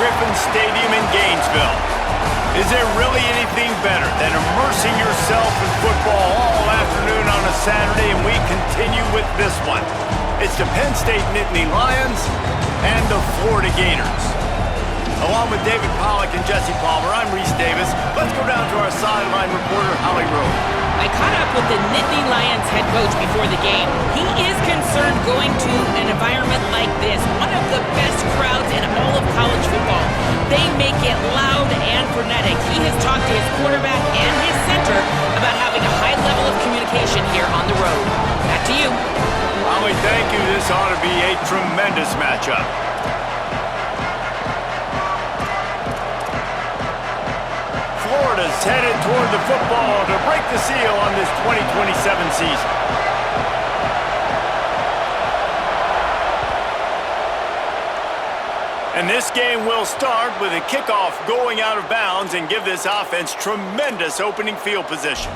Griffin Stadium in Gainesville. Is there really anything better than immersing yourself in football all afternoon on a Saturday? And we continue with this one. It's the Penn State Nittany Lions and the Florida Gators. Along with David Pollack and Jesse Palmer, I'm Reese Davis. Let's go down to our sideline reporter, Holly Rowe. I caught up with the Nittany Lions head coach before the game. He is concerned going to an environment like this, one of the best crowds in all of college football. They make it loud and frenetic. He has talked to his quarterback and his center about having a high level of communication here on the road. Back to you. Holly, thank you. This ought to be a tremendous matchup. Florida's headed toward the football to break the seal on this 2027 season. And this game will start with a kickoff going out of bounds and give this offense tremendous opening field position.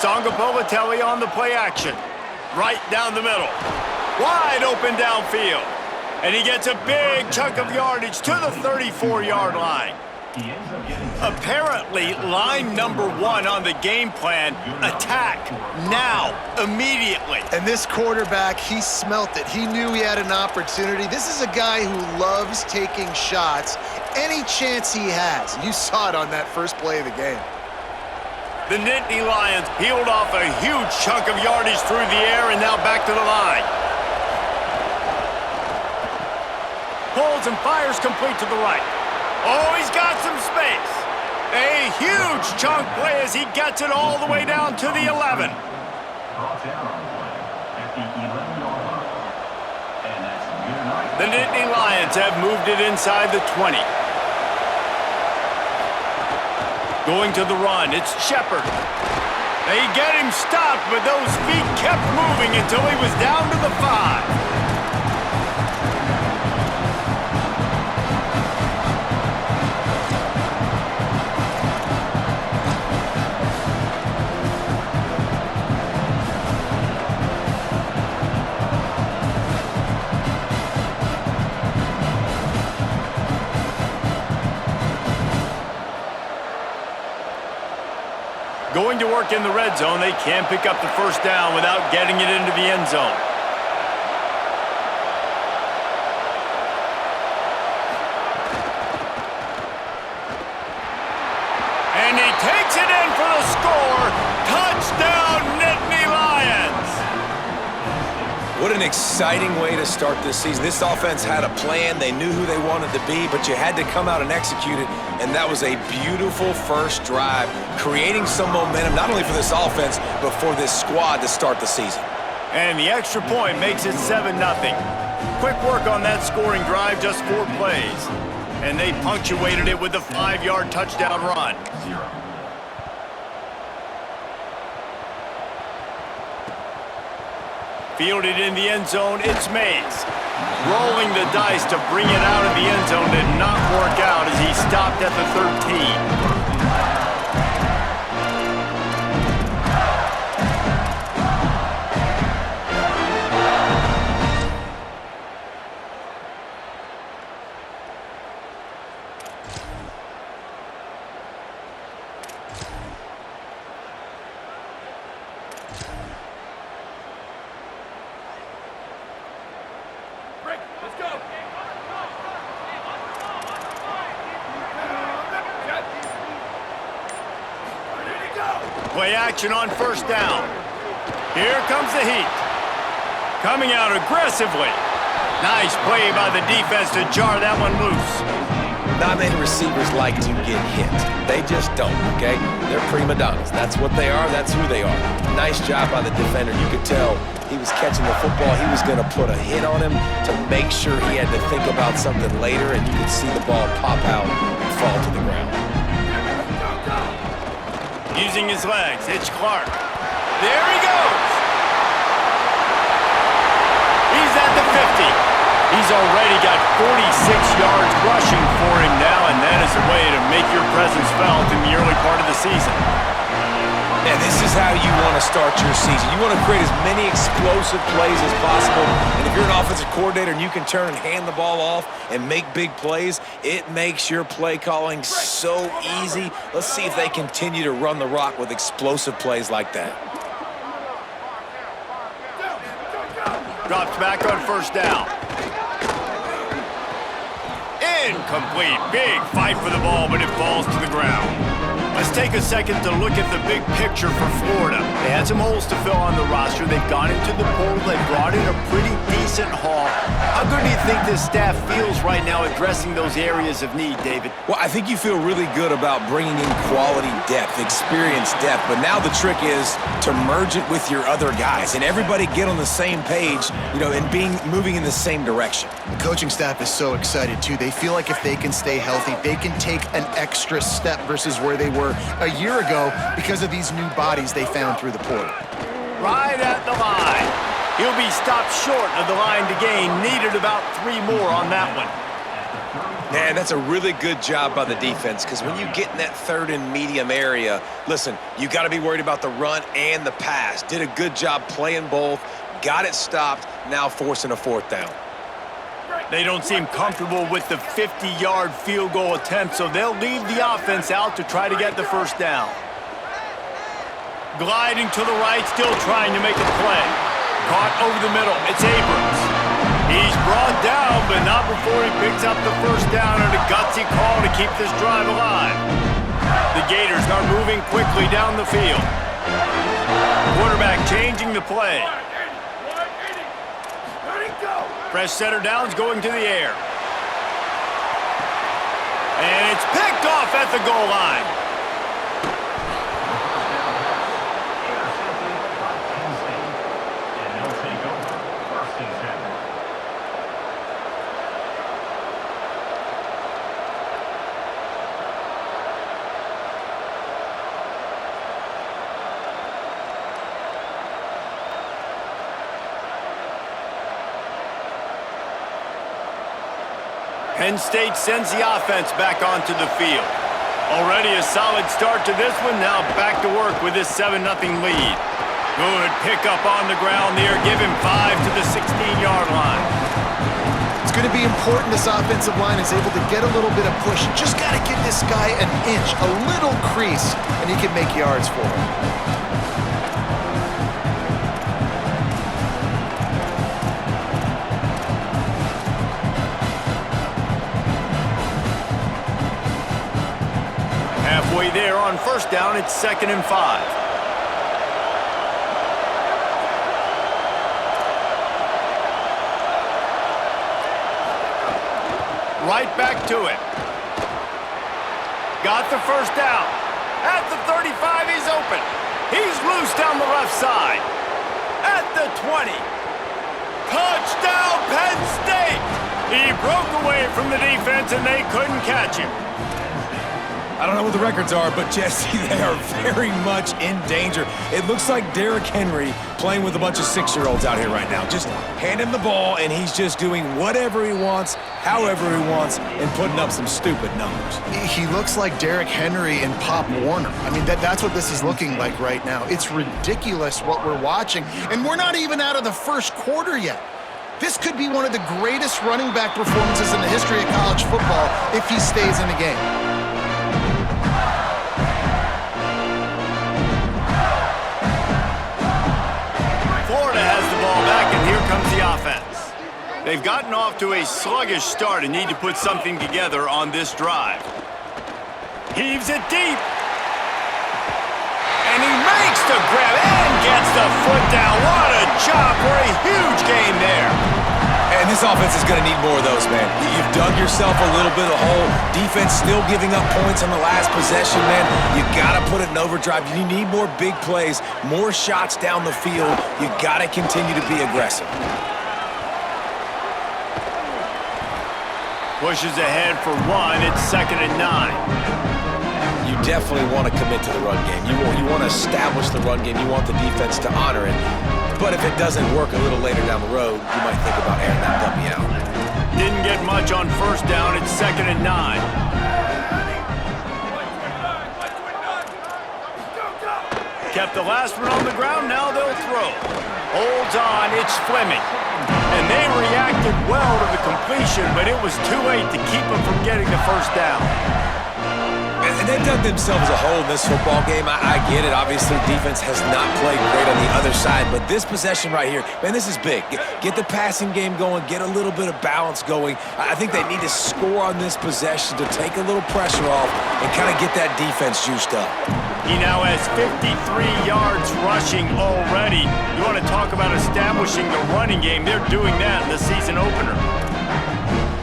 Songa Povatelli on the play action. Right down the middle. Wide open downfield. And he gets a big chunk of yardage to the 34-yard line. Apparently, line number one on the game plan, attack now, immediately. And this quarterback, he smelt it. He knew he had an opportunity. This is a guy who loves taking shots any chance he has. You saw it on that first play of the game. The Nittany Lions peeled off a huge chunk of yardage through the air and now back to the line. Pulls and fires complete to the right. Oh, he's got some space. A huge chunk play as he gets it all the way down to the 11. The Nittany Lions have moved it inside the 20. Going to the run, it's Shepard. They get him stopped, but those feet kept moving until he was down to the 5. Going to work in the red zone, they can pick up the first down without getting it into the end zone. And he takes it in for the score. Touchdown, Nittany Lions! What an exciting way to start this season. This offense had a plan. They knew who they wanted to be, but you had to come out and execute it. And that was a beautiful first drive, creating some momentum, not only for this offense, but for this squad to start the season. And the extra point makes it 7-0. Quick work on that scoring drive, just 4 plays. And they punctuated it with a 5-yard touchdown run. Fielded in the end zone, it's Mays. Rolling the dice to bring it out of the end zone did not work out as he stopped at the 13. Play action on first down. Here comes the heat. Coming out aggressively. Nice play by the defense to jar that one loose. Not many receivers like to get hit. They just don't, okay? They're prima donnas. That's what they are. That's who they are. Nice job by the defender. You could tell he was catching the football. He was going to put a hit on him to make sure he had to think about something later, and you could see the ball pop out and fall to the ground. Using his legs, it's Clark. There he goes. He's at the 50. He's already got 46 yards rushing for him now, and that is a way to make your presence felt in the early part of the season. And this is how you want to start your season. You want to create as many explosive plays as possible. And if you're an offensive coordinator and you can turn and hand the ball off and make big plays, it makes your play calling so easy. Let's see if they continue to run the rock with explosive plays like that. Drops back on first down. Incomplete. Big fight for the ball, but it falls to the ground. Let's take a second to look at the big picture for Florida. They had some holes to fill on the roster. They've gone into the portal. They brought in a pretty decent haul. How good do you think this staff feels right now addressing those areas of need, David? Well, I think you feel really good about bringing in quality depth, experience depth, but now the trick is to merge it with your other guys and everybody get on the same page, you know, and moving in the same direction. The coaching staff is so excited, too. They feel like if they can stay healthy, they can take an extra step versus where they were a year ago because of these new bodies they found through the portal. Right at the line. He'll be stopped short of the line to gain. Needed about 3 more on that one. Man, that's a really good job by the defense because when you get in that third and medium area, listen, you got to be worried about the run and the pass. Did a good job playing both, got it stopped, now forcing a fourth down. They don't seem comfortable with the 50-yard field goal attempt, so they'll leave the offense out to try to get the first down. Gliding to the right, still trying to make a play. Caught over the middle. It's Abrams. He's brought down, but not before he picks up the first down and a gutsy call to keep this drive alive. The Gators are moving quickly down the field. Quarterback changing the play. Fresh setter downs going to the air. And it's picked off at the goal line. Penn State sends the offense back onto the field. Already a solid start to this one. Now back to work with this 7-0 lead. Good pickup on the ground there. Give him 5 to the 16-yard line. It's going to be important this offensive line is able to get a little bit of push. Just got to give this guy an inch, a little crease, and he can make yards for him. Halfway there on first down, it's 2nd and 5. Right back to it. Got the first down. At the 35, he's open. He's loose down the left side. At the 20. Touchdown, Penn State! He broke away from the defense and they couldn't catch him. I don't know what the records are, but Jesse, they are very much in danger. It looks like Derrick Henry playing with a bunch of 6-year-olds out here right now. Just hand him the ball, and he's just doing whatever he wants, however he wants, and putting up some stupid numbers. He looks like Derrick Henry and Pop Warner. I mean, that's what this is looking like right now. It's ridiculous what we're watching, and we're not even out of the first quarter yet. This could be one of the greatest running back performances in the history of college football if he stays in the game. Florida has the ball back, and here comes the offense. They've gotten off to a sluggish start and need to put something together on this drive. Heaves it deep. And he makes the grab and gets the foot down. What a job for a huge gain there. And this offense is going to need more of those, man. You've dug yourself a little bit of a hole. Defense still giving up points on the last possession, man. You got to put it in overdrive. You need more big plays, more shots down the field. You got to continue to be aggressive. Pushes ahead for one. It's 2nd and 9. you definitely want to commit to the run game. You want to establish the run game. You want the defense to honor it. But if it doesn't work a little later down the road, you might think about airing that puppy out. Didn't get much on first down. It's 2nd and 9. Kept the last one on the ground, now they'll throw. Holds on, it's Fleming. And they reacted well to the completion, but it was too late to keep them from getting the first down. And they dug themselves a hole in this football game. I get it. Obviously, defense has not played great on the other side, but this possession right here, man, this is big. Get the passing game going, get a little bit of balance going. I think they need to score on this possession to take a little pressure off and kind of get that defense juiced up. He now has 53 yards rushing already. You want to talk about establishing the running game? They're doing that in the season opener.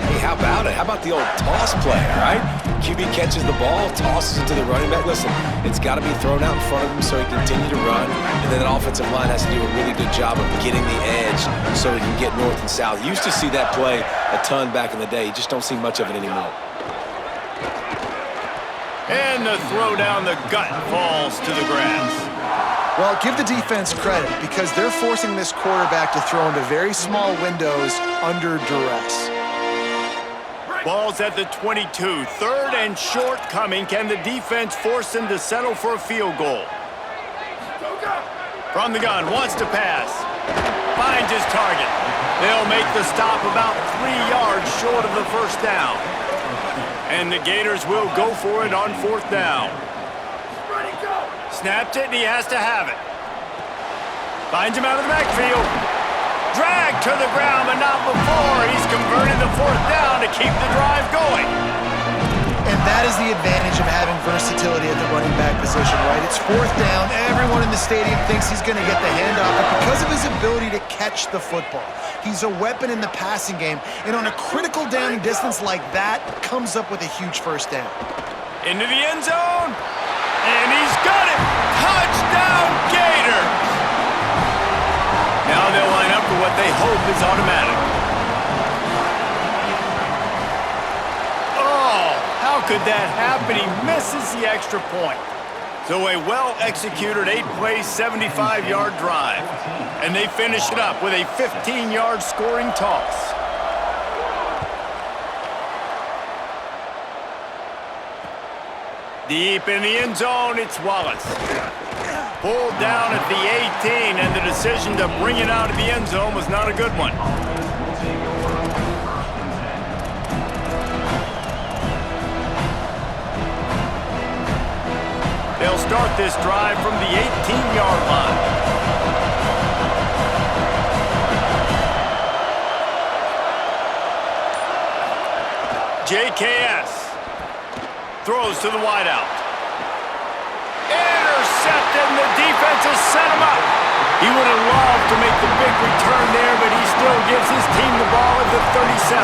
Hey, how about it? How about the old toss play, right? QB catches the ball, tosses it to the running back. Listen, it's got to be thrown out in front of him so he can continue to run. And then that offensive line has to do a really good job of getting the edge so he can get north and south. You used to see that play a ton back in the day. You just don't see much of it anymore. And the throw down the gut falls to the grass. Well, give the defense credit because they're forcing this quarterback to throw into very small windows under duress. Ball's at the 22. 3rd and short coming. Can the defense force him to settle for a field goal? From the gun, wants to pass. Finds his target. They'll make the stop about 3 yards short of the first down. And the Gators will go for it on 4th down. Snapped it, and he has to have it. Finds him out of the backfield. Dragged to the ground, but not before. He's converted the 4th down to keep the drive going. And that is the advantage of having versatility at the running back position, right? It's 4th down. Everyone in the stadium thinks he's going to get the handoff, but because of his ability to catch the football, he's a weapon in the passing game. And on a critical down and distance like that, comes up with a huge first down. Into the end zone. And he's got it. Touchdown, Gators. Now they'll line up for what they hope is automatic. Oh, how could that happen? He misses the extra point. So a well-executed 8-play, 75-yard drive. And they finish it up with a 15-yard scoring toss. Deep in the end zone, it's Wallace. Pulled down at the 18, and the decision to bring it out of the end zone was not a good one. They'll start this drive from the 18-yard line. JKS throws to the wideout. Intercepted, and the defense has set him up. He would have loved to make the big return there, but he still gives his team the ball at the 37.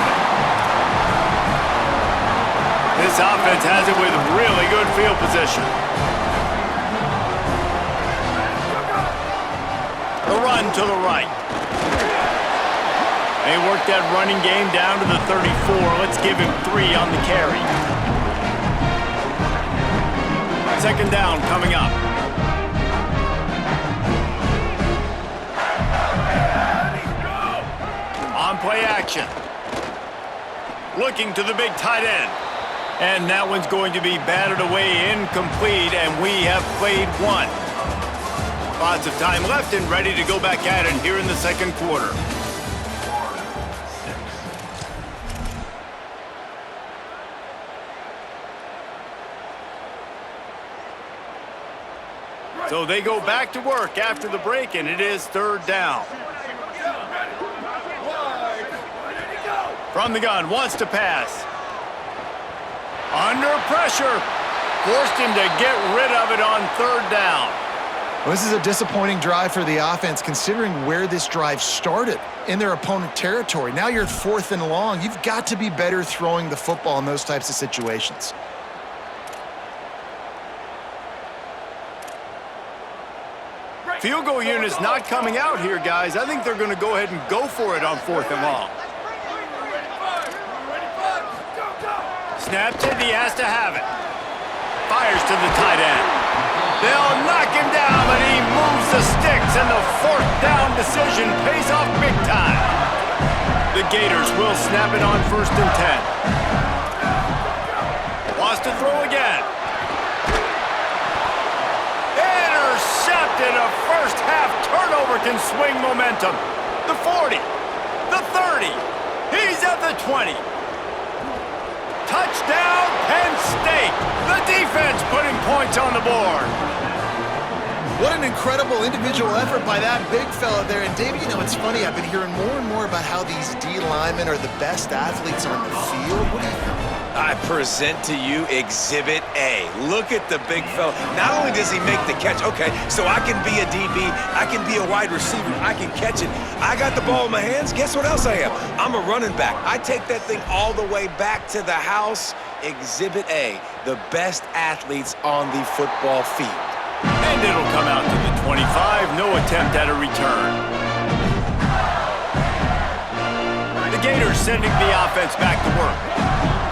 This offense has it with really good field position. The run to the right. They work that running game down to the 34. Let's give him 3 on the carry. 2nd down coming up. On play action. Looking to the big tight end. And that one's going to be batted away incomplete, and we have played 1. Lots of time left and ready to go back at it here in the 2nd quarter. So they go back to work after the break, and it is 3rd down. From the gun, wants to pass. Under pressure. Forced him to get rid of it on 3rd down. Well, this is a disappointing drive for the offense, considering where this drive started in their opponent territory. Now you're at 4th and long. You've got to be better throwing the football in those types of situations. Field goal unit's not coming out here, guys. I think they're going to go ahead and go for it on 4th and long. Snapped it, he has to have it. Fires to the tight end. They'll knock him down, but he moves the sticks, and the fourth down decision pays off big time. The Gators will snap it on 1st and 10. Wants to throw again. Intercepted. A first-half turnover can swing momentum. The 40, the 30. He's at the 20. Touchdown, Penn State. The defense putting points on the board. What an incredible individual effort by that big fella there. And, Dave, you know, it's funny. I've been hearing more and more about how these D linemen are the best athletes on the field. What do you think? I present to you Exhibit A. Look at the big fella. Not only does he make the catch, okay, so I can be a DB, I can be a wide receiver, I can catch it. I got the ball in my hands. Guess what else I am? I'm a running back. I take that thing all the way back to the house. Exhibit A, the best athletes on the football field. And it'll come out to the 25. No attempt at a return. The Gators sending the offense back to work.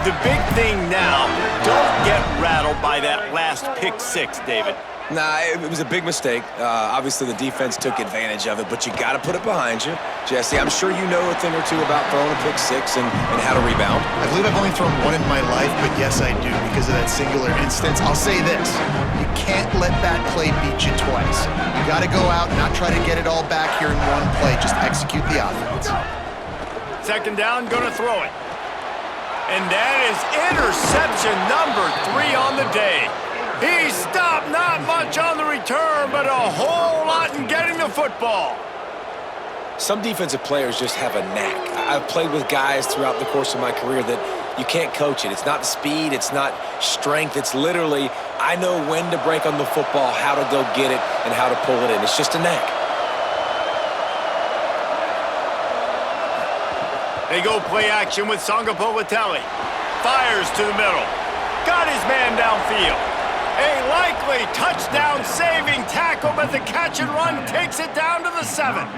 The big thing now, don't get rattled by that last pick six, David. Nah, it was a big mistake. Obviously, the defense took advantage of it, but you got to put it behind you. Jesse, I'm sure you know a thing or two about throwing a pick six and how to rebound. I believe I've only thrown one in my life, but yes, I do because of that singular instance. I'll say this. You can't let that play beat you twice. You got to go out and not try to get it all back here in one play. Just execute the offense. 2nd down, gonna throw it. And that is interception number 3 on the day. He stopped not much on the return, but a whole lot in getting the football. Some defensive players just have a knack. I've played with guys throughout the course of my career that you can't coach it. It's not speed, it's not strength. It's literally, I know when to break on the football, how to go get it, and how to pull it in. It's just a knack. They go play action with Sangapolatelli. Fires to the middle. Got his man downfield. A likely touchdown-saving tackle, but the catch and run takes it down to the 7.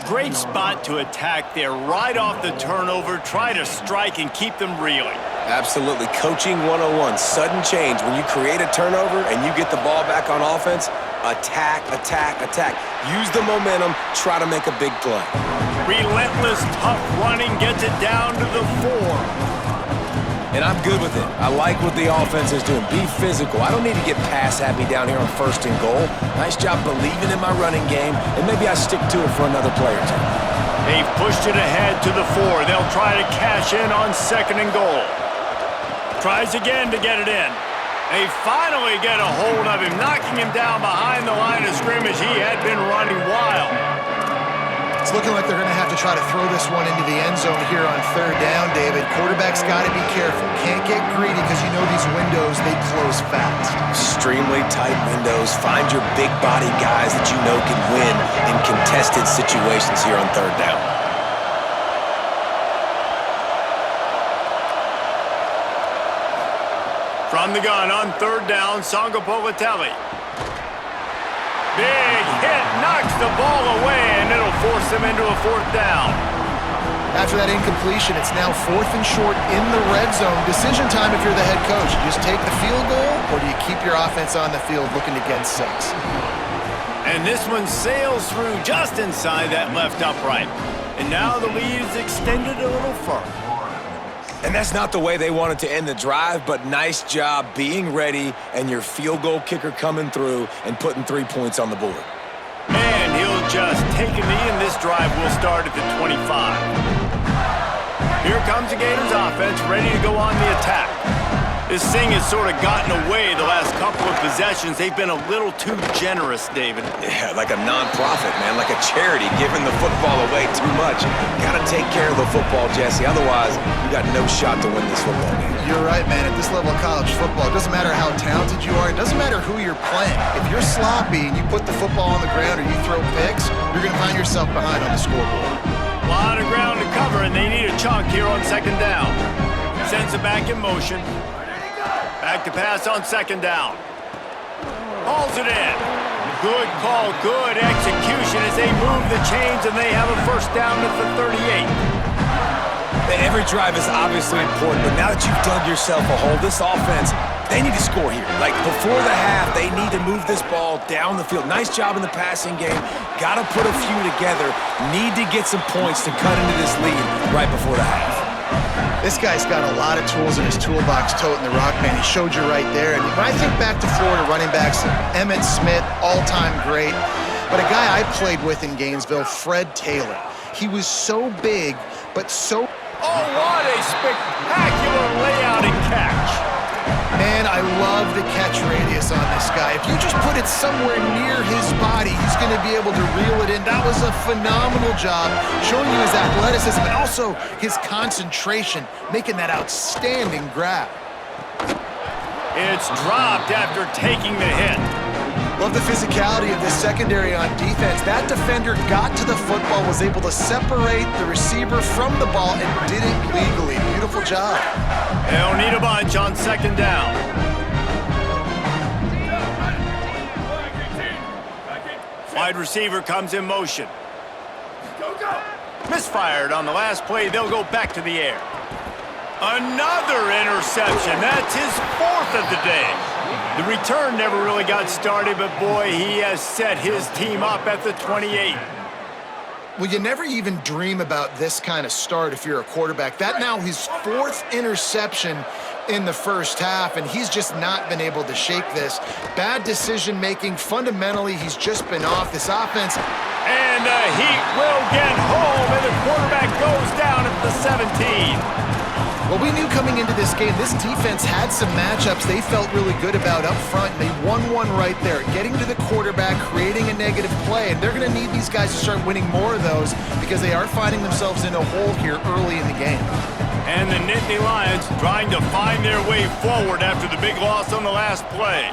Great spot to attack there right off the turnover. Try to strike and keep them reeling. Absolutely. Coaching 101. Sudden change. When you create a turnover and you get the ball back on offense, attack, attack, attack. Use the momentum. Try to make a big play. Relentless, tough running gets it down to the 4. And I'm good with it. I like what the offense is doing. Be physical. I don't need to get pass happy down here on 1st and goal. Nice job believing in my running game, and maybe I stick to it for another play or two. They've pushed it ahead to the 4. They'll try to cash in on 2nd and goal. Tries again to get it in. They finally get a hold of him, knocking him down behind the line of scrimmage. He had been running wild. It's looking like they're going to have to try to throw this one into the end zone here on 3rd down, David. Quarterback's got to be careful. Can't get greedy because you know these windows, they close fast. Extremely tight windows. Find your big body guys that you know can win in contested situations here on 3rd down. From the gun on 3rd down, Sangapolatelli. Big hit, knocks the ball away, and it'll force them into a 4th down. After that incompletion, it's now 4th and short in the red zone. Decision time if you're the head coach. You just take the field goal, or do you keep your offense on the field looking to get 6? And this one sails through just inside that left upright. And now the lead is extended a little further. And that's not the way they wanted to end the drive, but nice job being ready and your field goal kicker coming through and putting 3 points on the board. And he'll just take a knee, and this drive will start at the 25. Here comes the Gators offense, ready to go on the attack. This thing has sort of gotten away the last couple of possessions. They've been a little too generous, David. Yeah, like a non-profit, man, like a charity, giving the football away too much. Got to take care of the football, Jesse. Otherwise, you got no shot to win this football game. You're right, man. At this level of college football, it doesn't matter how talented you are. It doesn't matter who you're playing. If you're sloppy and you put the football on the ground or you throw picks, you're going to find yourself behind on the scoreboard. A lot of ground to cover, and they need a chunk here on 2nd down. Sends it back in motion. Back to pass on 2nd down. Hauls it in. Good call, good execution as they move the chains, and they have a 1st down at the 38. Every drive is obviously important, but now that you've dug yourself a hole, this offense They need to score here. Like, before the half, they need to move this ball down the field. Nice job in the passing game. Got to put a few together. Need to get some points to cut into this lead right before the half. This guy's got a lot of tools in his toolbox, toting the rock, man. He showed you right there. And when I think back to Florida running backs, Emmitt Smith, all-time great. But a guy I played with in Gainesville, Fred Taylor. He was so big, but so... Oh, what a spectacular layout and catch. Man, I love the catch radius on this guy. If you just put it somewhere near his body, he's going to be able to reel it in. That was a phenomenal job, showing you his athleticism, but also his concentration, making that outstanding grab. It's dropped after taking the hit. Love the physicality of this secondary on defense. That defender got to the football, was able to separate the receiver from the ball, and did it legally. Beautiful job. They'll need a bunch on second down. Wide receiver comes in motion. Misfired on the last play. They'll go back to the air. Another interception. That's his fourth of the day. The return never really got started, but boy, he has set his team up at the 28. Well, you never even dream about this kind of start if you're a quarterback. That now his fourth interception in the first half, and he's just not been able to shake this. Bad decision-making. Fundamentally, he's just been off. This offense... And the Heat will get home, and the quarterback goes down at the 17. Well, we knew coming into this game, this defense had some matchups they felt really good about up front, and they won one right there, getting to the quarterback, creating a negative play, and they're going to need these guys to start winning more of those because they are finding themselves in a hole here early in the game. And the Nittany Lions trying to find their way forward after the big loss on the last play.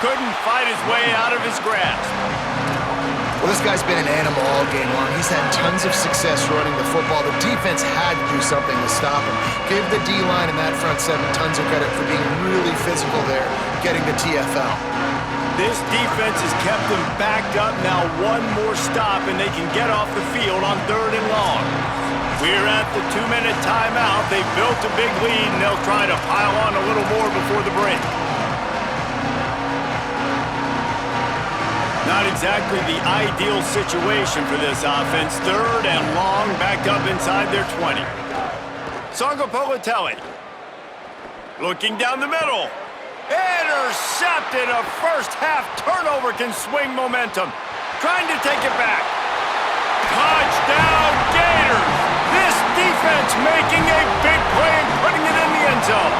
Couldn't fight his way out of his grasp. Well, this guy's been an animal all game long. He's had tons of success running the football. The defense had to do something to stop him. Give the D-line and that front seven tons of credit for being really physical there, getting the TFL. This defense has kept them backed up. Now one more stop, and they can get off the field on 3rd and long. We're at the 2-minute timeout. They've built a big lead, and they'll try to pile on a little more before the break. Not exactly the ideal situation for this offense. 3rd and long, back up inside their 20. Songo Politelli looking down the middle. Intercepted. A first-half turnover can swing momentum. Trying to take it back. Touchdown, Gators! This defense making a big play and putting it in the end zone.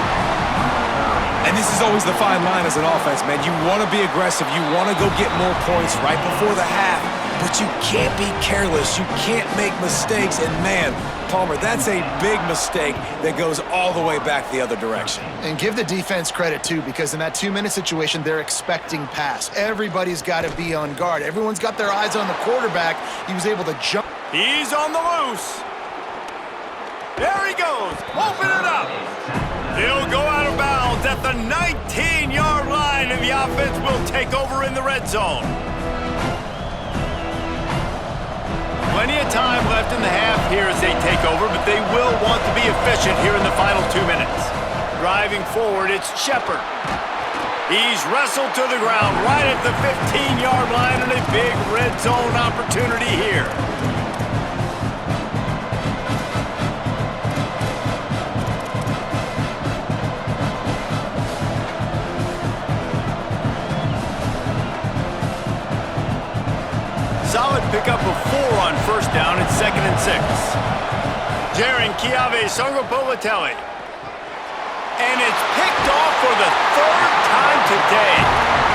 And this is always the fine line as an offense, man. You want to be aggressive. You want to go get more points right before the half. But you can't be careless. You can't make mistakes. And, man, Palmer, that's a big mistake that goes all the way back the other direction. And give the defense credit, too, because in that 2-minute situation, they're expecting pass. Everybody's got to be on guard. Everyone's got their eyes on the quarterback. He was able to jump. He's on the loose. There he goes. Open it up. He'll go out of bounds at the 19-yard line, and the offense will take over in the red zone. Plenty of time left in the half here as they take over, but they will want to be efficient here in the final 2 minutes. Driving forward, it's Shepard. He's wrestled to the ground right at the 15-yard line, and a big red zone opportunity here. Solid pickup of 4 on first down. It's 2nd and 6. Jaren Kiave Songo-Politelli. And it's picked off for the 3rd time today.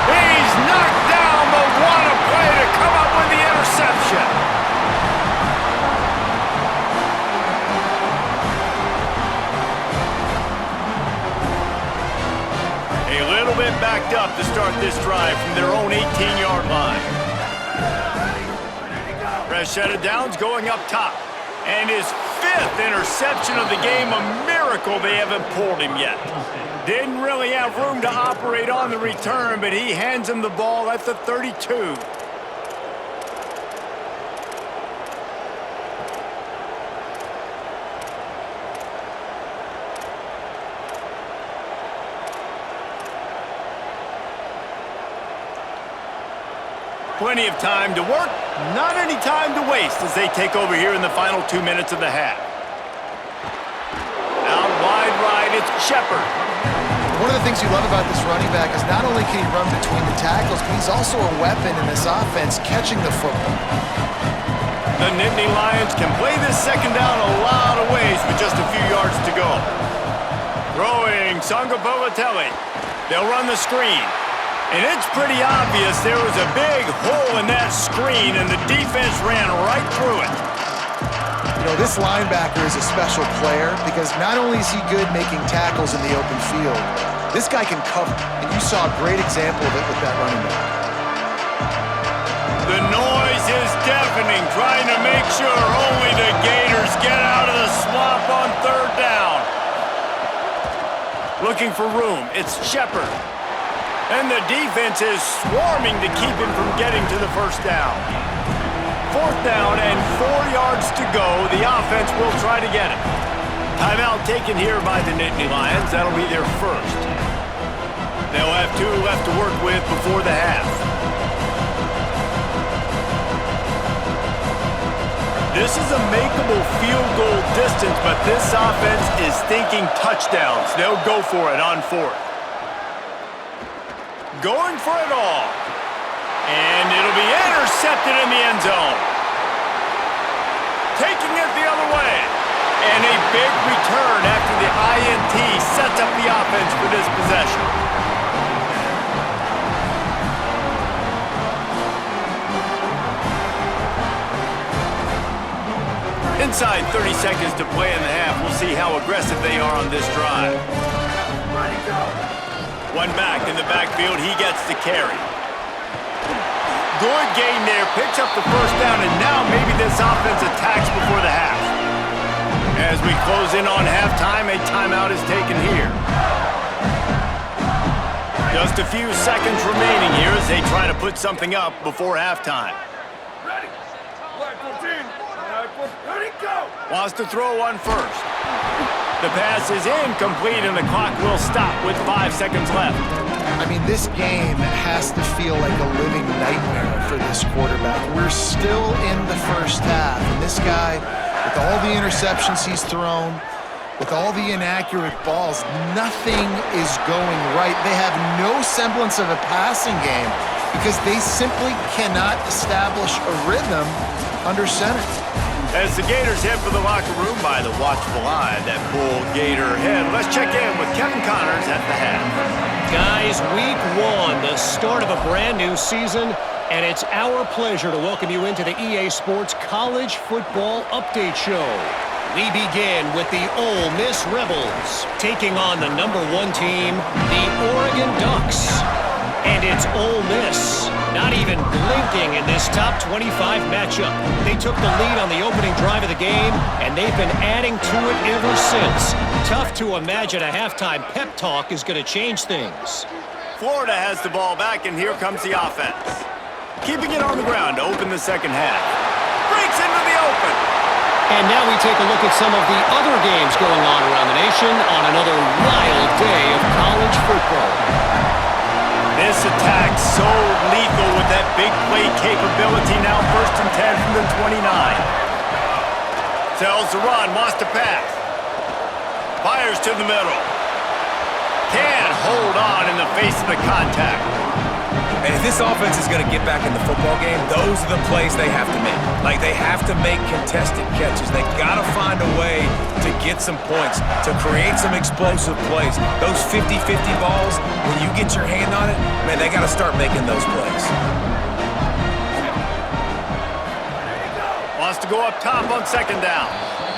He's knocked down, but what a play to come up with the interception. A little bit backed up to start this drive from their own 18-yard line. Rashad Downs going up top. And his 5th interception of the game, a miracle they haven't pulled him yet. Didn't really have room to operate on the return, but he hands him the ball at the 32. Plenty of time to work, not any time to waste as they take over here in the final 2 minutes of the half. Out wide right, it's Shepard. One of the things you love about this running back is not only can he run between the tackles, but he's also a weapon in this offense catching the football. The Nittany Lions can play this second down a lot of ways with just a few yards to go. Throwing Sangapalatelli. They'll run the screen. And it's pretty obvious there was a big hole in that screen, and the defense ran right through it. You know, this linebacker is a special player because not only is he good making tackles in the open field, this guy can cover. And you saw a great example of it with that running back. The noise is deafening, trying to make sure only the Gators get out of the swamp on third down. Looking for room, it's Shepard. And the defense is swarming to keep him from getting to the first down. Fourth down and 4 yards to go. The offense will try to get it. Timeout taken here by the Nittany Lions. That'll be their first. They'll have 2 left to work with before the half. This is a makeable field goal distance, but this offense is thinking touchdowns. They'll go for it on fourth. Going for it all. And it'll be intercepted in the end zone. Taking it the other way. And a big return after the INT sets up the offense for this possession. Inside 30 seconds to play in the half. We'll see how aggressive they are on this drive. Ready, go. One back in the backfield. He gets the carry. Good gain there. Picks up the first down, and now maybe this offense attacks before the half. As we close in on halftime, a timeout is taken here. Just a few seconds remaining here as they try to put something up before halftime. Ready. Black 14. Ready, go. Wants to throw one first. The pass is incomplete, and the clock will stop with 5 seconds left. I mean, this game has to feel like a living nightmare for this quarterback. We're still in the first half, and this guy, with all the interceptions he's thrown, with all the inaccurate balls, nothing is going right. They have no semblance of a passing game because they simply cannot establish a rhythm under center. As the Gators head for the locker room by the watchful eye, that Bull Gator head. Let's check in with Kevin Connors at the half. Guys, week 1, the start of a brand new season, and it's our pleasure to welcome you into the EA Sports College Football Update Show. We begin with the Ole Miss Rebels taking on the #1 team, the Oregon Ducks. And it's Ole Miss not even blinking in this top 25 matchup. They took the lead on the opening drive of the game, and they've been adding to it ever since. Tough to imagine a halftime pep talk is going to change things. Florida has the ball back, and here comes the offense. Keeping it on the ground to open the second half. Breaks into the open. And now we take a look at some of the other games going on around the nation on another wild day of college football. This attack so lethal with that big play capability. Now 1st and 10 from the 29. Tells the run, wants to pass. Fires to the middle. Can't hold on in the face of the contact. And if this offense is going to get back in the football game, those are the plays they have to make. Like, they have to make contested catches. They got to find a way to get some points, to create some explosive plays. Those 50-50 balls, when you get your hand on it, man, they got to start making those plays. Wants to go up top on second down.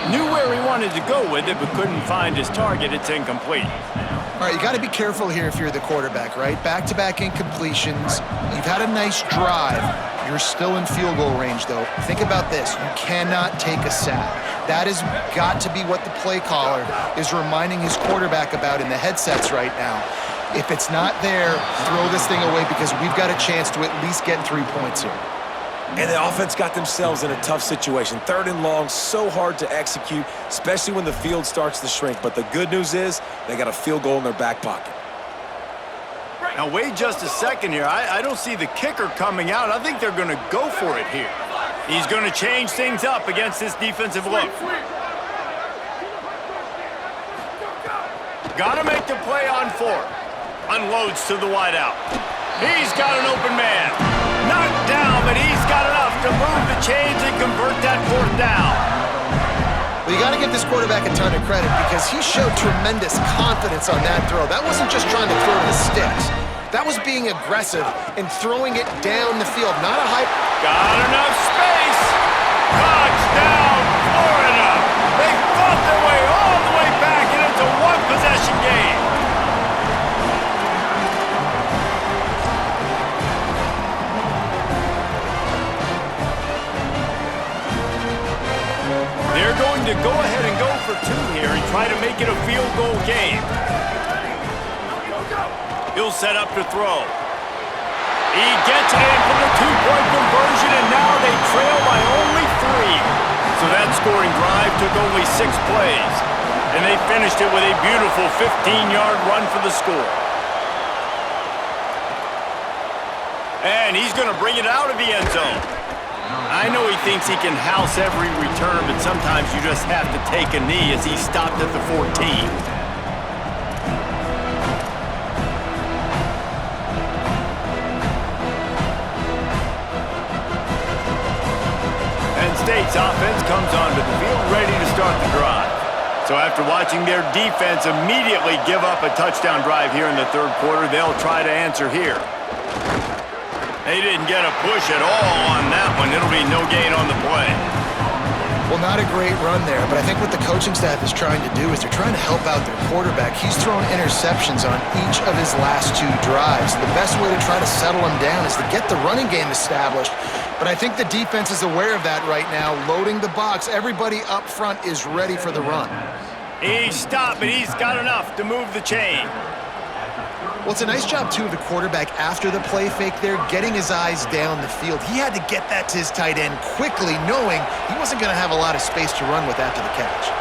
Knew where he wanted to go with it, but couldn't find his target. It's incomplete. All right, you got to be careful here if you're the quarterback, right? Back-to-back incompletions. You've had a nice drive. You're still in field goal range, though. Think about this. You cannot take a sack. That has got to be what the play caller is reminding his quarterback about in the headsets right now. If it's not there, throw this thing away because we've got a chance to at least get 3 points here. And the offense got themselves in a tough situation. 3rd and long, so hard to execute, especially when the field starts to shrink. But the good news is they got a field goal in their back pocket. Break. Now, wait just a second here. I don't see the kicker coming out. I think they're going to go for it here. He's going to change things up against this defensive look. Got to make the play on 4. Unloads to the wideout. He's got an open man. Knocked down, but he's got enough to move the chains and convert that 4th down. Well, you got to give this quarterback a ton of credit because he showed tremendous confidence on that throw. That wasn't just trying to throw to the sticks. That was being aggressive and throwing it down the field, not a high... Got enough space. Touchdown, Florida. They fought their way all the way back, and it's a one-possession game. They're going to go ahead and go for 2 here and try to make it a field goal game. He'll set up to throw. He gets it in from the 2-point conversion, and now they trail by only 3. So that scoring drive took only 6 plays. And they finished it with a beautiful 15-yard run for the score. And he's going to bring it out of the end zone. I know he thinks he can house every return, but sometimes you just have to take a knee as he stopped at the 14. State's offense comes onto the field ready to start the drive. So after watching their defense immediately give up a touchdown drive here in the 3rd quarter, they'll try to answer here. They didn't get a push at all on that one. It'll be no gain on the play. Well, not a great run there, but I think what the coaching staff is trying to do is they're trying to help out their quarterback. He's thrown interceptions on each of his last 2 drives. The best way to try to settle him down is to get the running game established. But I think the defense is aware of that right now, loading the box. Everybody up front is ready for the run. He stopped, but he's got enough to move the chain. Well, it's a nice job, too, of the quarterback after the play fake there, getting his eyes down the field. He had to get that to his tight end quickly, knowing he wasn't going to have a lot of space to run with after the catch.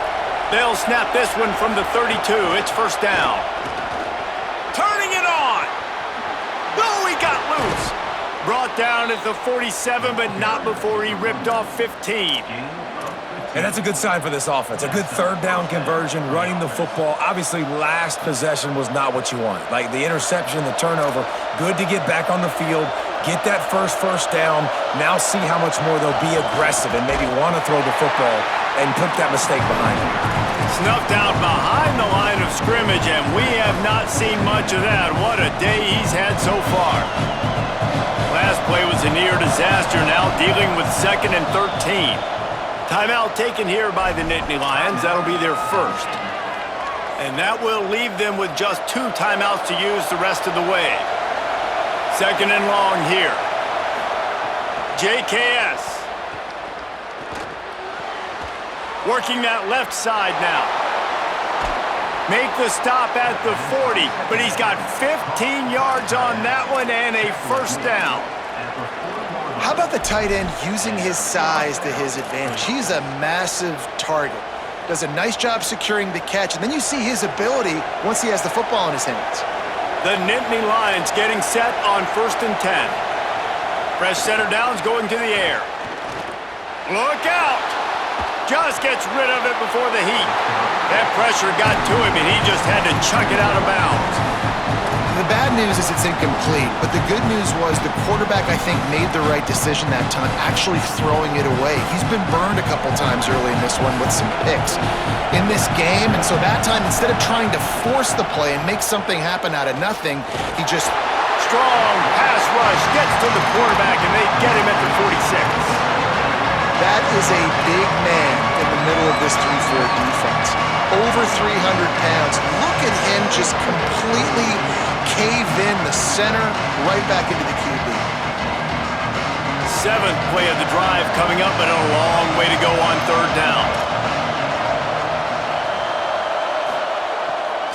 They'll snap this one from the 32. It's 1st down. Turning it on. Oh, he got loose. Brought down at the 47, but not before he ripped off 15. And that's a good sign for this offense. A good 3rd down conversion, running the football. Obviously, last possession was not what you wanted. Like the interception, the turnover, good to get back on the field, get that first down, now see how much more they'll be aggressive and maybe want to throw the football and put that mistake behind them. Snuffed out behind the line of scrimmage, and we have not seen much of that. What a day he's had so far. Last play was a near disaster, now dealing with 2nd and 13. Timeout taken here by the Nittany Lions. That'll be their 1st. And that will leave them with just 2 timeouts to use the rest of the way. 2nd and long here. JKS. Working that left side now. Make the stop at the 40, but he's got 15 yards on that one and a 1st down. How about the tight end using his size to his advantage? He's a massive target. Does a nice job securing the catch, and then you see his ability once he has the football in his hands. The Nittany Lions getting set on 1st and 10. Fresh center downs going to the air. Look out! Just gets rid of it before the heat. That pressure got to him, and he just had to chuck it out of bounds. The bad news is it's incomplete, but the good news was the quarterback, I think, made the right decision that time, actually throwing it away. He's been burned a couple times early in this one with some picks in this game, and so that time, instead of trying to force the play and make something happen out of nothing, he just... Strong pass rush gets to the quarterback, and they get him at the 46. That is a big man in the middle of this 3-4 defense. Over 300 pounds. Look at him just completely cave in the center, right back into the QB. 7th play of the drive coming up, but a long way to go on 3rd down.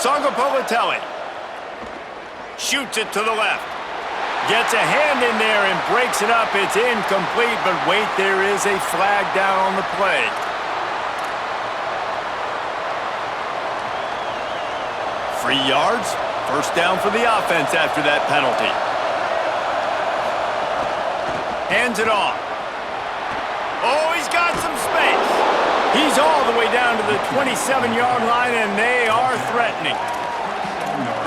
Sangapolitelli shoots it to the left. Gets a hand in there and breaks it up. It's incomplete, but wait, there is a flag down on the play. Free yards First down for the offense after that penalty. Hands it off. Oh, he's got some space. He's all the way down to the 27-yard line, and they are threatening.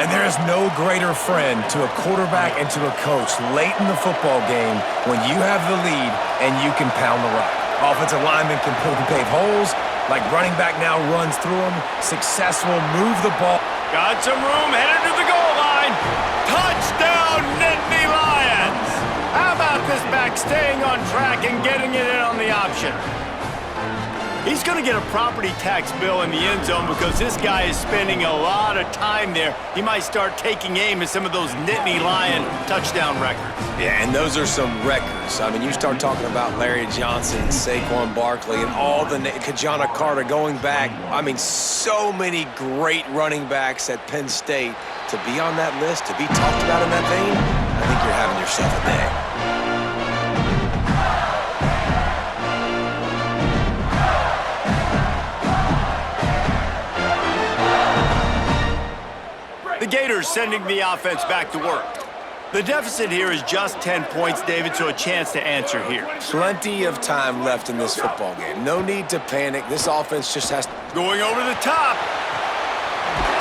And there is no greater friend to a quarterback and to a coach late in the football game when you have the lead and you can pound the rock. Offensive linemen can pave holes, like running back now runs through them. Successful, move the ball. Got some room, headed to the goal line. Touchdown, Nittany Lions! How about this back staying on track and getting it in on the option? He's going to get a property tax bill in the end zone because this guy is spending a lot of time there. He might start taking aim at some of those Nittany Lion touchdown records. Yeah, and those are some records. I mean, you start talking about Larry Johnson, Saquon Barkley, and all the Kajana Carter going back. I mean, so many great running backs at Penn State. To be on that list, to be talked about in that vein, I think you're having yourself a day. The Gators sending the offense back to work. The deficit here is just 10 points, David, so a chance to answer here. Plenty of time left in this football game. No need to panic. This offense just has to... Going over the top.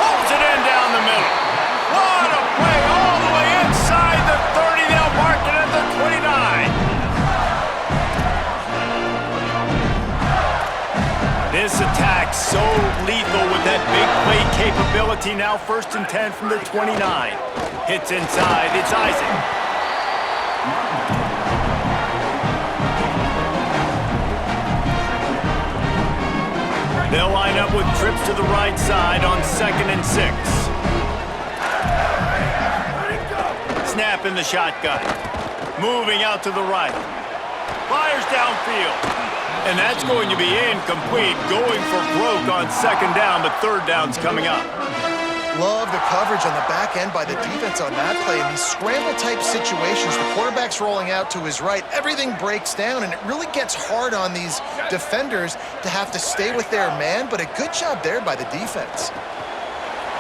Holds it in down the middle. What a play all the way inside the 30. They'll mark it at the 29. This attack so lethal with that big play capability. Now 1st and 10 from the 29. Hits inside. It's Isaac. They'll line up with trips to the right side on 2nd and 6. Snap in the shotgun. Moving out to the right. Fires downfield. And that's going to be incomplete. Going for broke on 2nd down, but 3rd down's coming up. Love the coverage on the back end by the defense on that play. In these scramble-type situations, the quarterback's rolling out to his right. Everything breaks down, and it really gets hard on these defenders to have to stay with their man, but a good job there by the defense.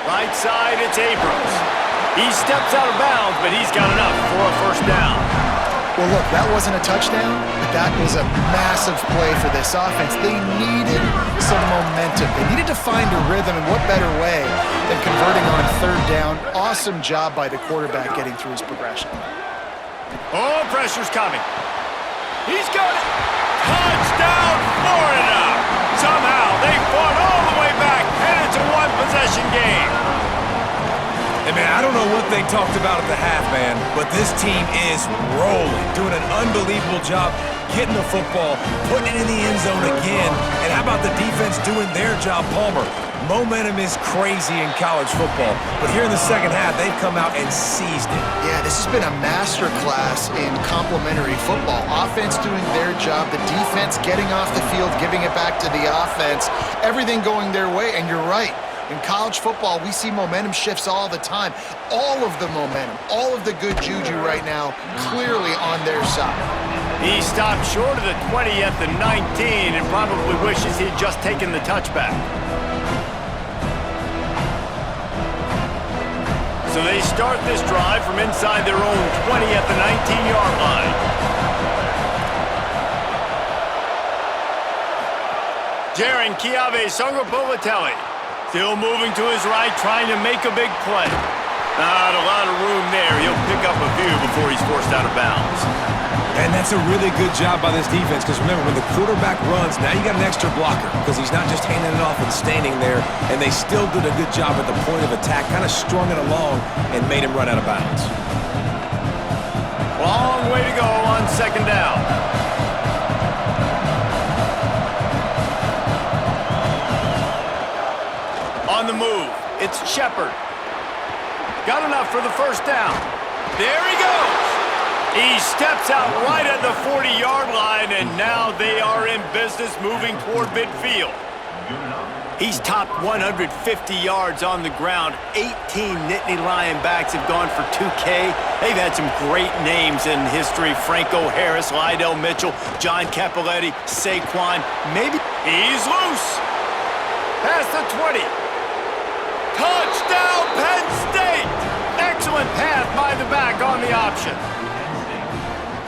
Right side, it's Abrams. He steps out of bounds, but he's got enough for a 1st down. Well, look, that wasn't a touchdown, but that was a massive play for this offense. They needed some momentum. They needed to find a rhythm, and what better way than converting on 3rd down. Awesome job by the quarterback getting through his progression. Oh, pressure's coming. He's got it. Touchdown, Florida. Somehow they fought all the way back, and it's a one-possession game. Hey, man, I don't know what they talked about at the half, man, but this team is rolling, doing an unbelievable job getting the football, putting it in the end zone again. And how about the defense doing their job, Palmer? Momentum is crazy in college football, but here in the 2nd half, they've come out and seized it. Yeah, this has been a master class in complementary football. Offense doing their job, the defense getting off the field, giving it back to the offense, everything going their way, and you're right. In college football, we see momentum shifts all the time. All of the momentum, all of the good juju right now, clearly on their side. He stopped short of the 20 at the 19 and probably wishes he'd just taken the touchback. So they start this drive from inside their own 20 at the 19-yard line. Jaron Kiave Songapolatelli. Still moving to his right, trying to make a big play. Not a lot of room there. He'll pick up a few before he's forced out of bounds. And that's a really good job by this defense, because remember, when the quarterback runs, now you got an extra blocker, because he's not just handing it off and standing there, and they still did a good job at the point of attack, kind of strung it along and made him run out of bounds. Long way to go on 2nd down. On the move, it's Shepard. Got enough for the 1st down. There he goes. He steps out right at the 40-yard line, and now they are in business moving toward midfield. He's topped 150 yards on the ground. 18 Nittany Lion backs have gone for 2K. They've had some great names in history. Franco Harris, Lydell Mitchell, John Cappelletti, Saquon. Maybe he's loose. Past the 20. Touchdown, Penn State! only option.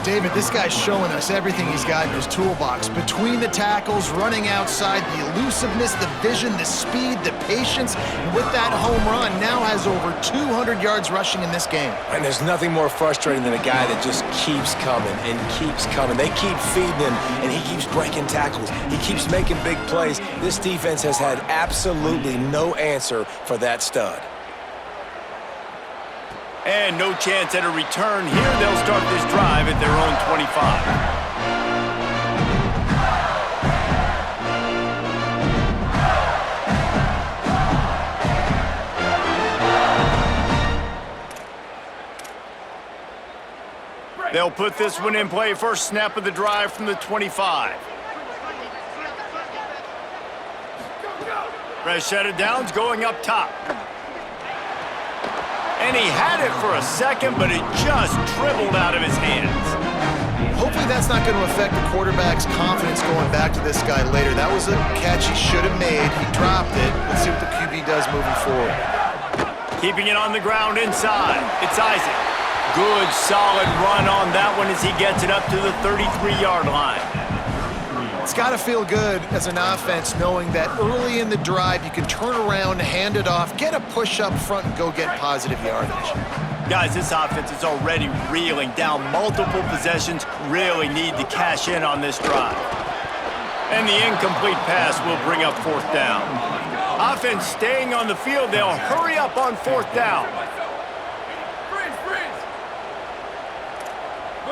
David, this guy's showing us everything he's got in his toolbox. Between the tackles, running outside, the elusiveness, the vision, the speed, the patience. And with that home run, now has over 200 yards rushing in this game. And there's nothing more frustrating than a guy that just keeps coming and keeps coming. They keep feeding him, and he keeps breaking tackles. He keeps making big plays. This defense has had absolutely no answer for that stud. And no chance at a return here. They'll start this drive at their own 25. They'll put this one in play. First snap of the drive from the 25. Fresh set of downs going up top. And he had it for a second, but it just dribbled out of his hands. Hopefully that's not going to affect the quarterback's confidence going back to this guy later. That was a catch he should have made. He dropped it. Let's see what the QB does moving forward. Keeping it on the ground inside. It's Isaac. Good, solid run on that one as he gets it up to the 33-yard line. It's got to feel good as an offense knowing that early in the drive you can turn around, hand it off, get a push up front, and go get positive yardage. Guys, this offense is already reeling down multiple possessions, really need to cash in on this drive. And the incomplete pass will bring up fourth down. Offense staying on the field, they'll hurry up on fourth down.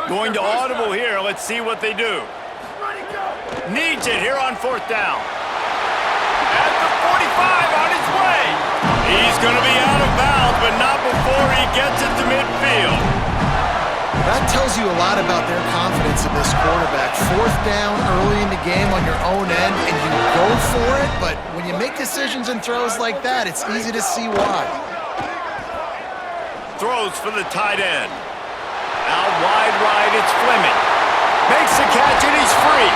Going to audible here, let's see what they do. Needs it here on fourth down. At the 45 on his way. He's going to be out of bounds, but not before he gets it to midfield. That tells you a lot about their confidence in this quarterback. Fourth down early in the game on your own end, and you go for it, but when you make decisions and throws like that, it's easy to see why. Throws for the tight end. Out wide right, it's Fleming. Makes the catch, and he's free.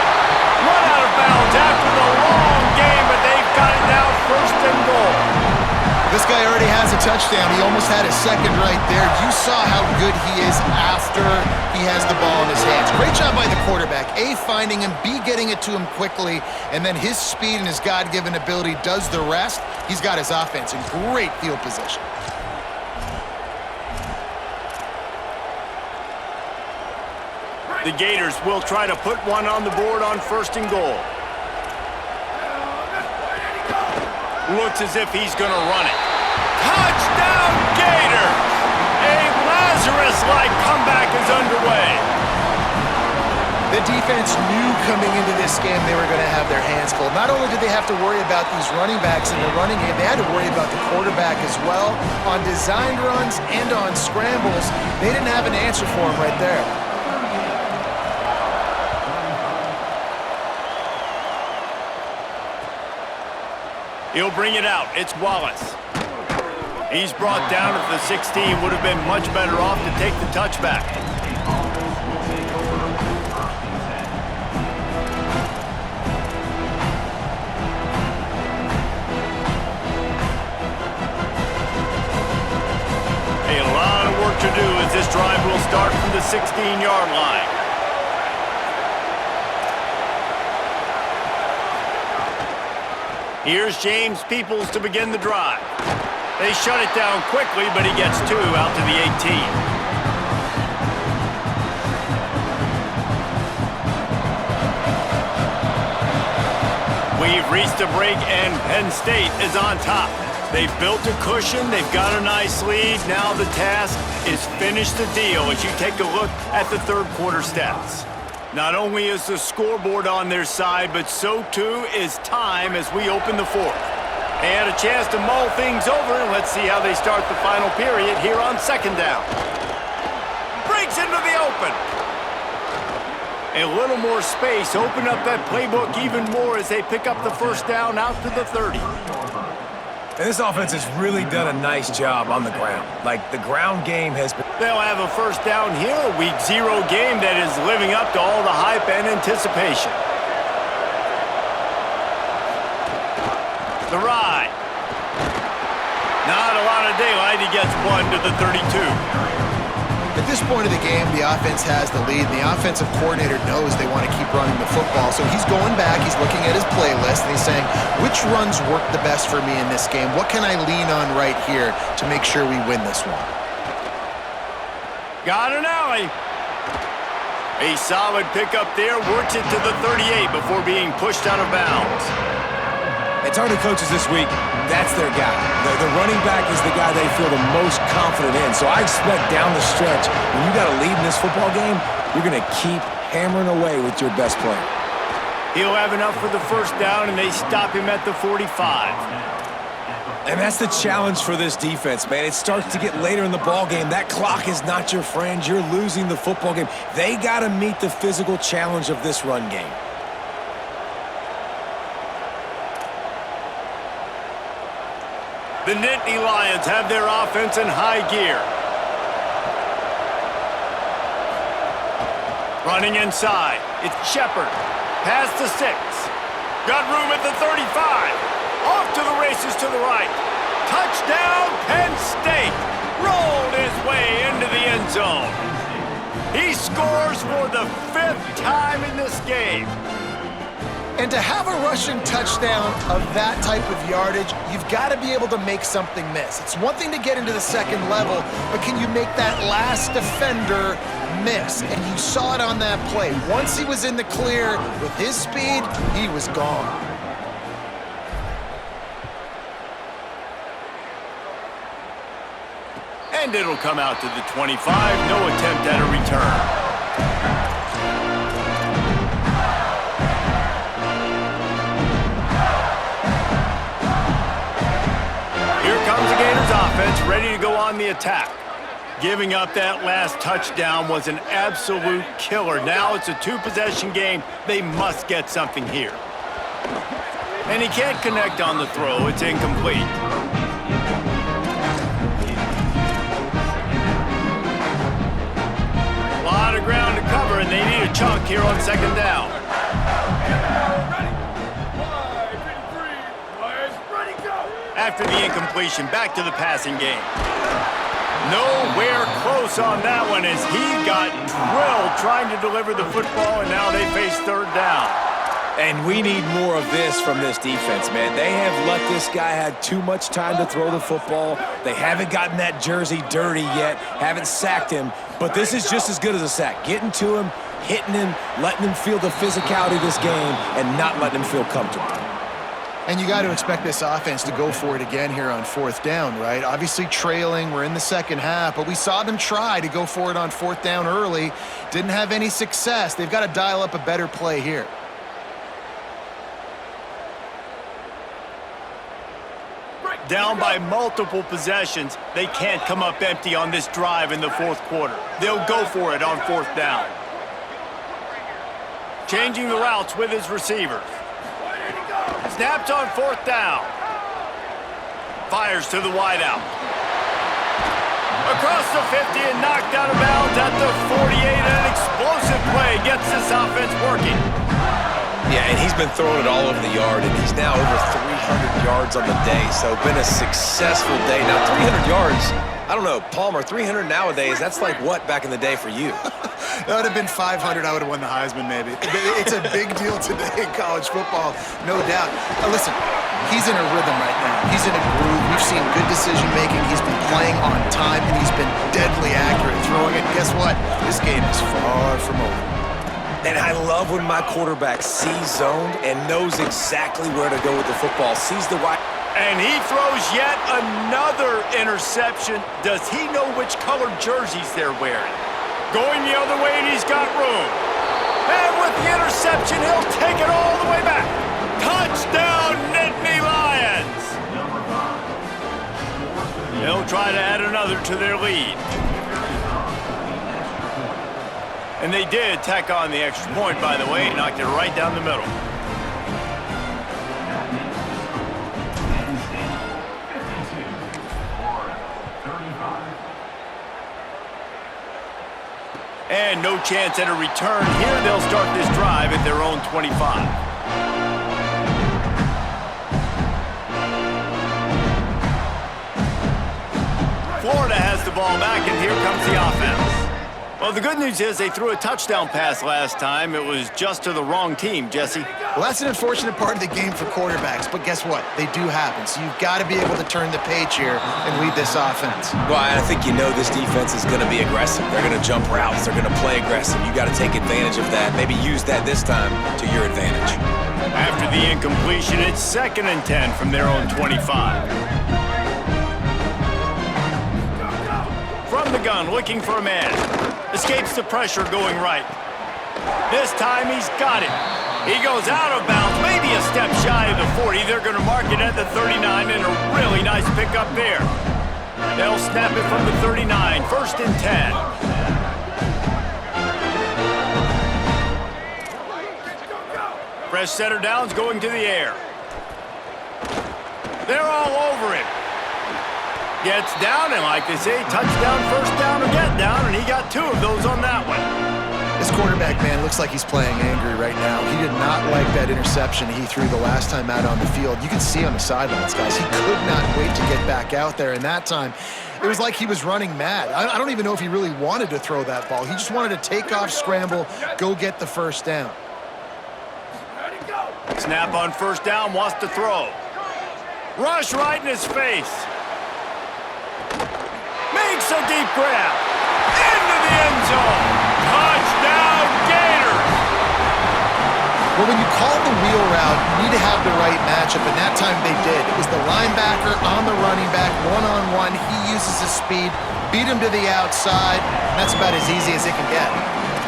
Run out of bounds after the long game, but they've got it now first and goal. This guy already has a touchdown. He almost had a second right there. You saw how good he is after he has the ball in his hands. Great job by the quarterback. A, finding him, B, getting it to him quickly, and then his speed and his God-given ability does the rest. He's got his offense in great field position. The Gators will try to put one on the board on first and goal. Looks as if he's going to run it. Touchdown, Gators! A Lazarus-like comeback is underway. The defense knew coming into this game they were going to have their hands full. Not only did they have to worry about these running backs in the running game, they had to worry about the quarterback as well. On designed runs and on scrambles, they didn't have an answer for him right there. He'll bring it out. It's Wallace. He's brought down at the 16. Would have been much better off to take the touchback. A lot of work to do as this drive will start from the 16-yard line. Here's James Peoples to begin the drive. They shut it down quickly, but he gets two out to the 18. We've reached a break, and Penn State is on top. They've built a cushion. They've got a nice lead. Now the task is finish the deal as you take a look at the third quarter stats. Not only is the scoreboard on their side, but so too is time as we open the fourth. They had a chance to mull things over, and let's see how they start the final period here on second down. Breaks into the open. A little more space, open up that playbook even more as they pick up the first down out to the 30. And this offense has really done a nice job on the ground. Like, the ground game has been... They'll have a first down here, a week 0 game that is living up to all the hype and anticipation. The ride. Not a lot of daylight. He gets one to the 32. At this point of the game, the offense has the lead, and the offensive coordinator knows they want to keep running the football. So he's going back, he's looking at his playlist, and he's saying, which runs work the best for me in this game? What can I lean on right here to make sure we win this one? Got an alley. A solid pickup there, works it to the 38 before being pushed out of bounds. And talking to coaches this week, that's their guy. The running back is the guy they feel the most confident in. So I expect down the stretch, when you got a lead in this football game, you're going to keep hammering away with your best player. He'll have enough for the first down, and they stop him at the 45. And that's the challenge for this defense, man. It starts to get later in the ball game. That clock is not your friend. You're losing the football game. They got to meet the physical challenge of this run game. The Nittany Lions have their offense in high gear. Running inside, it's Shepard. Past the 6. Got room at the 35. Off to the races to the right. Touchdown, Penn State. Rolled his way into the end zone. He scores for the 5th time in this game. And to have a rushing touchdown of that type of yardage, you've got to be able to make something miss. It's one thing to get into the second level, but can you make that last defender miss? And you saw it on that play. Once he was in the clear with his speed, he was gone. And it'll come out to the 25. No attempt at a return. Offense ready to go on the attack. Giving up that last touchdown was an absolute killer. Now it's a 2-possession game. They must get something here. And he can't connect on the throw. It's incomplete. A lot of ground to cover, and they need a chunk here on second down. After the incompletion, back to the passing game. Nowhere close on that one as he got drilled trying to deliver the football, and now they face third down. And we need more of this from this defense, man. They have let this guy have too much time to throw the football. They haven't gotten that jersey dirty yet, haven't sacked him, but this is just as good as a sack. Getting to him, hitting him, letting him feel the physicality of this game, and not letting him feel comfortable. And you got to expect this offense to go for it again here on fourth down, right? Obviously trailing, we're in the second half, but we saw them try to go for it on fourth down early. Didn't have any success. They've got to dial up a better play here. Down by multiple possessions, they can't come up empty on this drive in the fourth quarter. They'll go for it on fourth down. Changing the routes with his receivers. Snapped on fourth down. Fires to the wideout. Across the 50 and knocked out of bounds at the 48. An explosive play gets this offense working. Yeah, and he's been throwing it all over the yard, and he's now over 300 yards on the day, so been a successful day. Now, 300 yards, I don't know, Palmer, 300 nowadays, that's like what back in the day for you? That would have been 500. I would have won the Heisman, maybe. It's a big deal today in college football, no doubt. Listen, he's in a rhythm right now. He's in a groove. We've seen good decision-making. He's been playing on time, and he's been deadly accurate throwing it. Guess what? This game is far from over. And I love when my quarterback sees zoned and knows exactly where to go with the football, sees the wide. And he throws yet another interception. Does he know which colored jerseys they're wearing? Going the other way, and he's got room. And with the interception, he'll take it all the way back. Touchdown, Nittany Lions! They'll try to add another to their lead. And they did tack on the extra point, by the way, knocked it right down the middle. And no chance at a return here. They'll start this drive at their own 25. Florida has the ball back, and here comes the offense. Well, the good news is they threw a touchdown pass last time. It was just to the wrong team, Jesse. Well, that's an unfortunate part of the game for quarterbacks, but guess what? They do happen. So you've got to be able to turn the page here and lead this offense. Well, I think you know this defense is going to be aggressive. They're going to jump routes. They're going to play aggressive. You got to take advantage of that. Maybe use that this time to your advantage. After the incompletion, it's 2nd and 10 from their own 25. From the gun, looking for a man. Escapes the pressure going right. This time he's got it. He goes out of bounds, maybe a step shy of the 40. They're going to mark it at the 39, and a really nice pickup there. They'll snap it from the 39, 1st and 10. Fresh center downs going to the air. They're all over him. Gets down, and like they say, touchdown, 1st down, or get down, and he got 2 of those on that one. This quarterback, man, looks like he's playing angry right now. He did not like that interception he threw the last time out on the field. You can see on the sidelines, guys. He could not wait to get back out there, and that time, it was like he was running mad. I don't even know if he really wanted to throw that ball. He just wanted to take off, scramble, go get the 1st down. Snap on 1st down, wants to throw. Rush right in his face. Makes a deep grab. Into the end zone. Touchdown, Gators! Well, when you call the wheel route, you need to have the right matchup, and that time they did. It was the linebacker on the running back, one-on-one. He uses his speed, beat him to the outside. That's about as easy as it can get.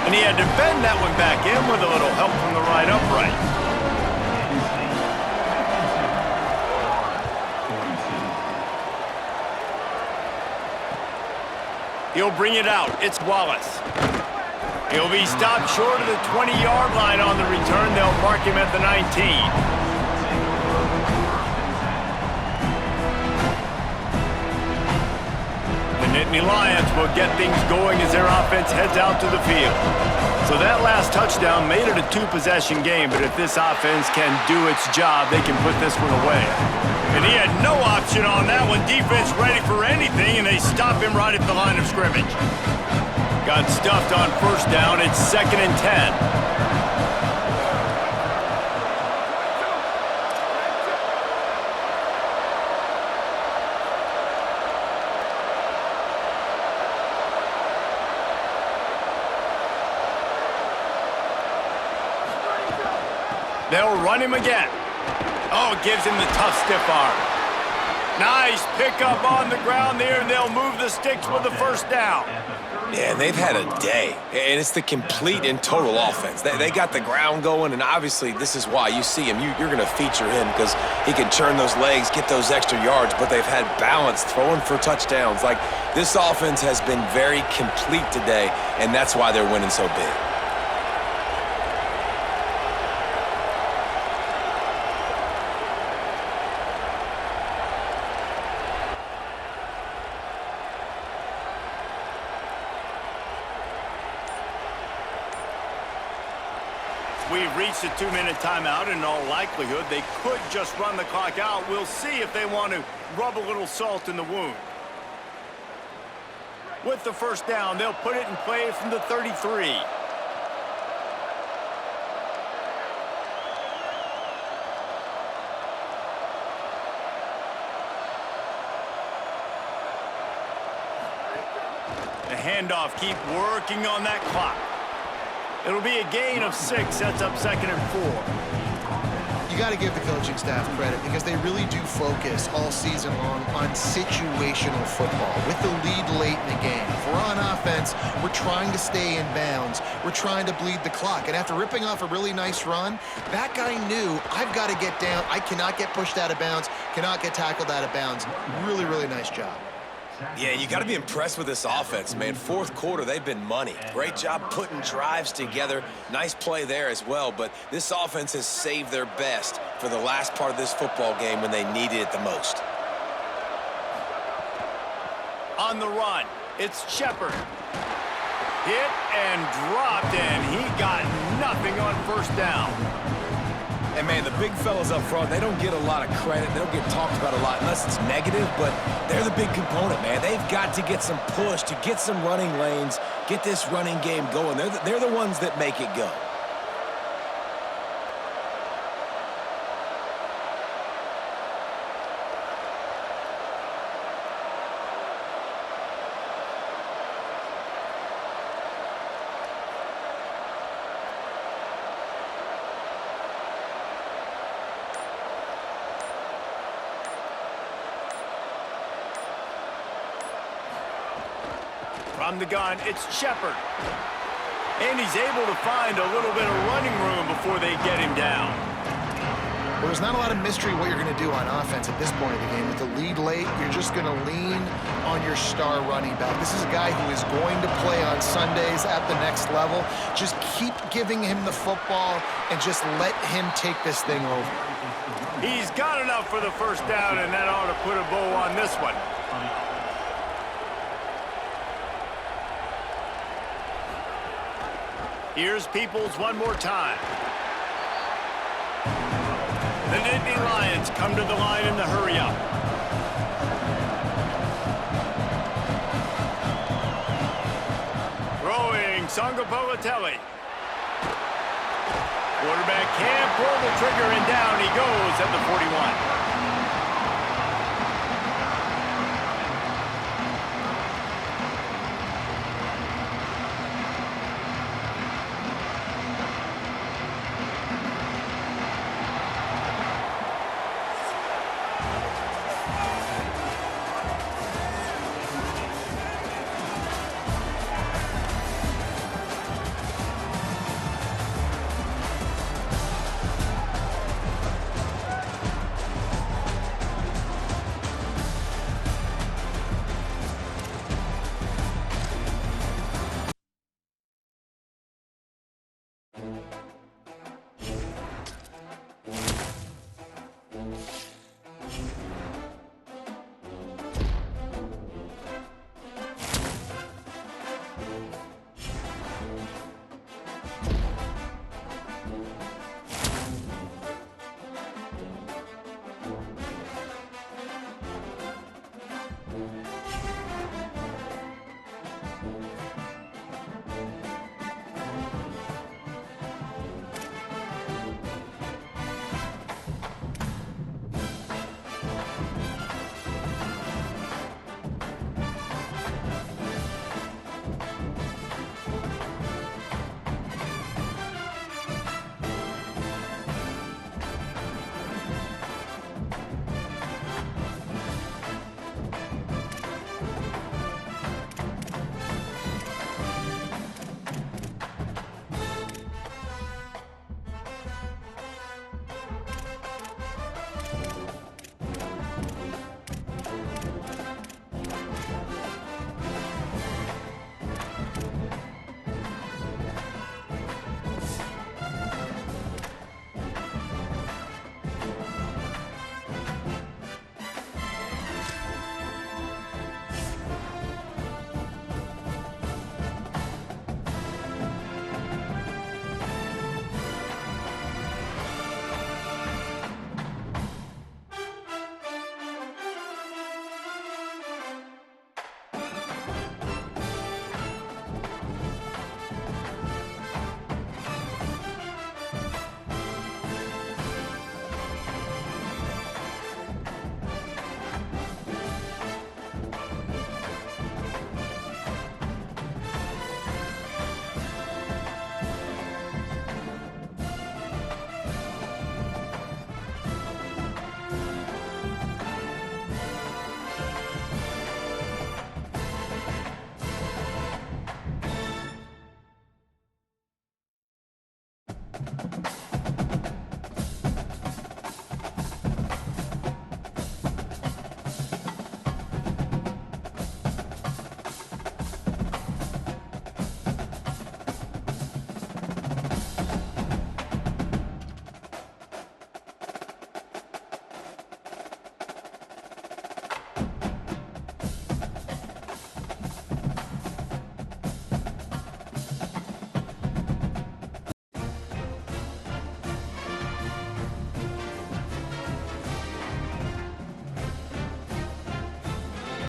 And he had to bend that one back in with a little help from the right upright. He'll bring it out. It's Wallace. He'll be stopped short of the 20-yard line on the return. They'll mark him at the 19. The Nittany Lions will get things going as their offense heads out to the field. So that last touchdown made it a 2-possession game, but if this offense can do its job, they can put this one away. And he had no option on that one. Defense ready for anything, and they stop him right at the line of scrimmage. Got stuffed on 1st down. It's 2nd and 10. They'll run him again. Oh, gives him the tough stiff arm. Nice pickup on the ground there, and they'll move the sticks with the 1st down. Yeah, and they've had a day, and it's the complete and total offense. They got the ground going, and obviously this is why you see him. You're going to feature him because he can churn those legs, get those extra yards, but they've had balance, throwing for touchdowns. Like, this offense has been very complete today, and that's why they're winning so big. We've reached a 2-minute timeout. In all likelihood, they could just run the clock out. We'll see if they want to rub a little salt in the wound. With the 1st down, they'll put it in play from the 33. The handoff, keep working on that clock. It'll be a gain of 6, sets up 2nd and 4. You got to give the coaching staff credit because they really do focus all season long on situational football with the lead late in the game. If we're on offense, we're trying to stay in bounds. We're trying to bleed the clock. And after ripping off a really nice run, that guy knew, I've got to get down. I cannot get pushed out of bounds, cannot get tackled out of bounds. Really, really nice job. Yeah, you got to be impressed with this offense, man. 4th quarter, they've been money. Great job putting drives together. Nice play there as well, but this offense has saved their best for the last part of this football game when they needed it the most. On the run, it's Shepard. Hit and dropped, and he got nothing on 1st down. And, man, the big fellas up front, they don't get a lot of credit. They don't get talked about a lot unless it's negative, but they're the big component, man. They've got to get some push to get some running lanes, get this running game going. They're the ones that make it go. From the gun, it's Shepard. And he's able to find a little bit of running room before they get him down. Well, there's not a lot of mystery what you're going to do on offense at this point of the game. With the lead late, you're just going to lean on your star running back. This is a guy who is going to play on Sundays at the next level. Just keep giving him the football and just let him take this thing over. He's got enough for the first down, and that ought to put a bow on this one. Here's Peoples one more time. The Nittany Lions come to the line in the hurry-up. Throwing Sangapolatelli. Quarterback can't pull the trigger, and down he goes at the 41.